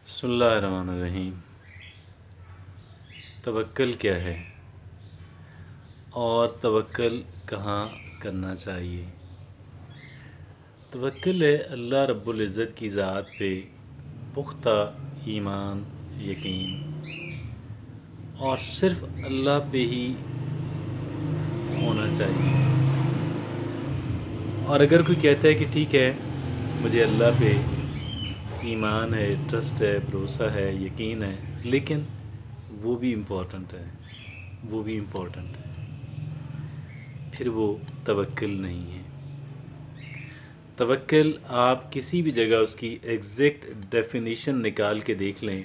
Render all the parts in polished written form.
بسم اللہ الرحمن الرحیم۔ توکل کیا ہے اور توکل کہاں کرنا چاہیے؟ توکل ہے اللہ رب العزت کی ذات پہ پختہ ایمان، یقین، اور صرف اللہ پہ ہی ہونا چاہیے۔ اور اگر کوئی کہتا ہے کہ ٹھیک ہے مجھے اللہ پہ ایمان ہے، ٹرسٹ ہے، بھروسہ ہے، یقین ہے، لیکن وہ بھی امپورٹنٹ ہے، پھر وہ توکل نہیں ہے۔ توکل آپ کسی بھی جگہ اس کی ایگزیکٹ ڈیفینیشن نکال کے دیکھ لیں،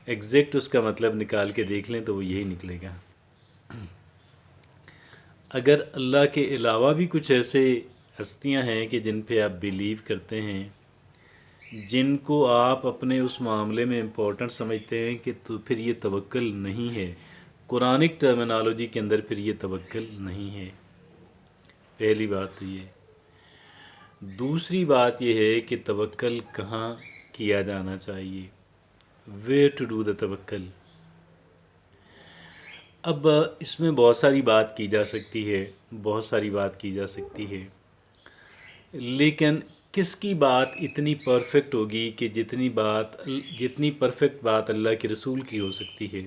ایگزیکٹ اس کا مطلب نکال کے دیکھ لیں تو وہ یہی نکلے گا۔ اگر اللہ کے علاوہ بھی کچھ ایسے ہستیاں ہیں کہ جن پہ آپ بیلیو کرتے ہیں، جن کو آپ اپنے اس معاملے میں امپورٹنٹ سمجھتے ہیں، کہ تو پھر یہ توکل نہیں ہے، قرآنک ٹرمینالوجی کے اندر پھر یہ توکل نہیں ہے۔ پہلی بات تو یہ۔ دوسری بات یہ ہے کہ توکل کہاں کیا جانا چاہیے، ویئر ٹو ڈو دا توکل۔ اب اس میں بہت ساری بات کی جا سکتی ہے، لیکن کس کی بات اتنی پرفیکٹ ہوگی کہ جتنی پرفیکٹ بات اللہ کے رسول کی ہو سکتی ہے۔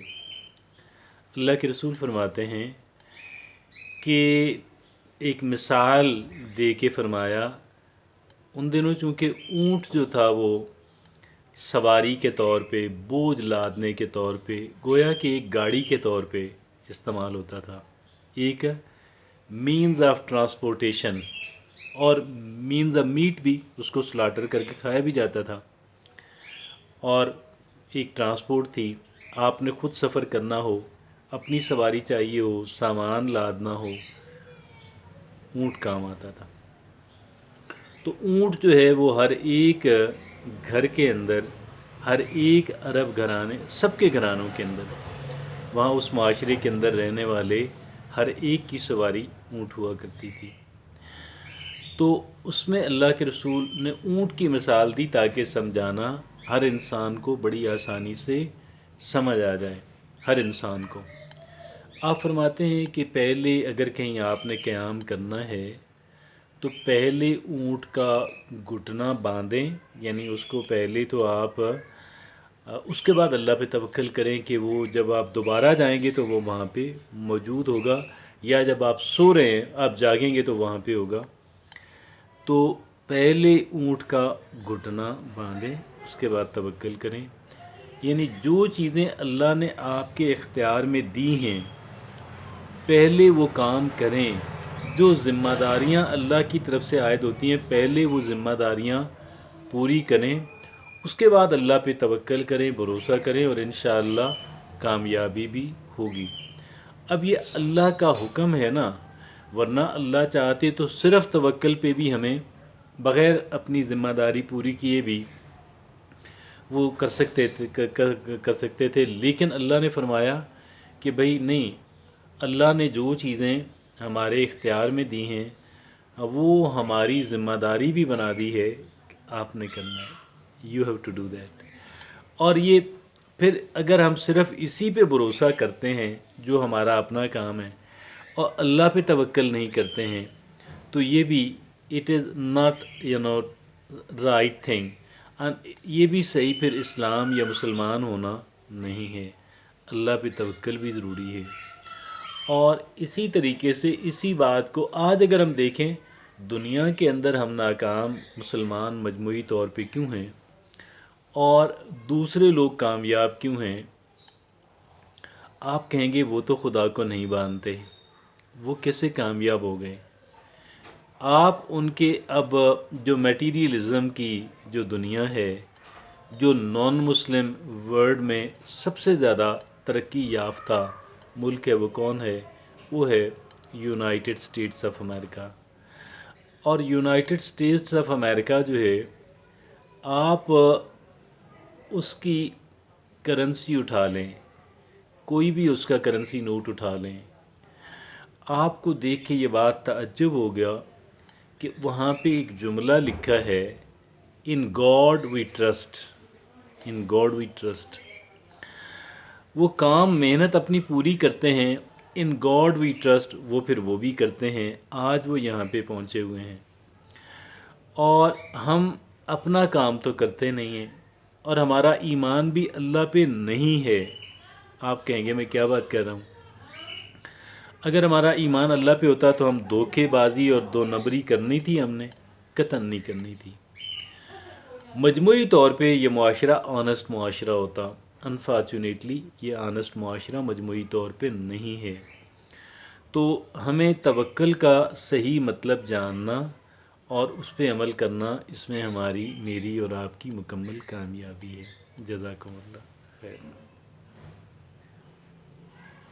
اللہ کے رسول فرماتے ہیں کہ ایک مثال دے کے فرمایا، ان دنوں چونکہ اونٹ جو تھا وہ سواری کے طور پہ، بوجھ لادنے کے طور پہ، گویا کہ ایک گاڑی کے طور پہ استعمال ہوتا تھا، ایک مینز آف ٹرانسپورٹیشن، اور مینز آف میٹ بھی، اس کو سلاٹر کر کے کھایا بھی جاتا تھا، اور ایک ٹرانسپورٹ تھی۔ آپ نے خود سفر کرنا ہو، اپنی سواری چاہیے ہو، سامان لادنا ہو، اونٹ کام آتا تھا۔ تو اونٹ جو ہے وہ ہر ایک گھر کے اندر، ہر ایک عرب گھرانے، سب کے گھرانوں کے اندر، وہاں اس معاشرے کے اندر رہنے والے ہر ایک کی سواری اونٹ ہوا کرتی تھی۔ تو اس میں اللہ کے رسول نے اونٹ کی مثال دی تاکہ سمجھانا ہر انسان کو بڑی آسانی سے سمجھ آ جائے، ہر انسان کو۔ آپ فرماتے ہیں کہ پہلے اگر کہیں آپ نے قیام کرنا ہے تو پہلے اونٹ کا گھٹنا باندھیں، یعنی اس کو پہلے تو آپ اس کے بعد اللہ پہ توکل کریں کہ وہ جب آپ دوبارہ جائیں گے تو وہ وہاں پہ موجود ہوگا، یا جب آپ سو رہے ہیں آپ جاگیں گے تو وہاں پہ ہوگا۔ تو پہلے اونٹ کا گھٹنا باندھیں، اس کے بعد توکل کریں۔ یعنی جو چیزیں اللہ نے آپ کے اختیار میں دی ہیں پہلے وہ کام کریں، جو ذمہ داریاں اللہ کی طرف سے عائد ہوتی ہیں پہلے وہ ذمہ داریاں پوری کریں، اس کے بعد اللہ پہ توکل کریں، بھروسہ کریں، اور انشاءاللہ کامیابی بھی ہوگی۔ اب یہ اللہ کا حکم ہے نا، ورنہ اللہ چاہتے تو صرف توکل پہ بھی ہمیں بغیر اپنی ذمہ داری پوری کیے بھی وہ کر سکتے تھے، لیکن اللہ نے فرمایا کہ بھئی نہیں، اللہ نے جو چیزیں ہمارے اختیار میں دی ہیں وہ ہماری ذمہ داری بھی بنا دی ہے کہ آپ نے کرنا ہے، you have to do that. اور یہ پھر اگر ہم صرف اسی پہ بھروسہ کرتے ہیں جو ہمارا اپنا کام ہے اور اللہ پہ توکل نہیں کرتے ہیں تو یہ بھی it is not right thing, یہ بھی صحیح پھر اسلام یا مسلمان ہونا نہیں ہے۔ اللہ پہ توکل بھی ضروری ہے۔ اور اسی طریقے سے اسی بات کو آج اگر ہم دیکھیں، دنیا کے اندر ہم ناکام مسلمان مجموعی طور پہ کیوں ہیں اور دوسرے لوگ کامیاب کیوں ہیں؟ آپ کہیں گے وہ تو خدا کو نہیں مانتے، وہ کیسے کامیاب ہو گئے؟ آپ ان کے اب جو میٹیریلزم کی جو دنیا ہے، جو نان مسلم ورلڈ میں سب سے زیادہ ترقی یافتہ ملک ہے، وہ کون ہے؟ وہ ہے یونائٹڈ اسٹیٹس آف امریکہ۔ اور یونائٹڈ اسٹیٹس آف امریکہ جو ہے، آپ اس کی کرنسی اٹھا لیں، کوئی بھی اس کا کرنسی نوٹ اٹھا لیں، آپ کو دیکھ کے یہ بات تعجب ہو گیا کہ وہاں پہ ایک جملہ لکھا ہے، in God we trust, in God we trust. وہ کام محنت اپنی پوری کرتے ہیں، ان گاڈ وی ٹرسٹ، وہ پھر وہ بھی کرتے ہیں، آج وہ یہاں پہ پہنچے ہوئے ہیں۔ اور ہم اپنا کام تو کرتے نہیں ہیں، اور ہمارا ایمان بھی اللہ پہ نہیں ہے۔ آپ کہیں گے میں کیا بات کر رہا ہوں؟ اگر ہمارا ایمان اللہ پہ ہوتا تو ہم دھوکے بازی اور دو نمبری کرنی تھی، ہم نے قطعاً نہیں کرنی تھی۔ مجموعی طور پہ یہ معاشرہ آنسٹ معاشرہ ہوتا، انفارچونیٹلی یہ آنسٹ معاشرہ مجموعی طور پہ نہیں ہے۔ تو ہمیں توکل کا صحیح مطلب جاننا اور اس پہ عمل کرنا، اس میں ہماری، میری اور آپ کی مکمل کامیابی ہے۔ جزاکم اللہ خیر۔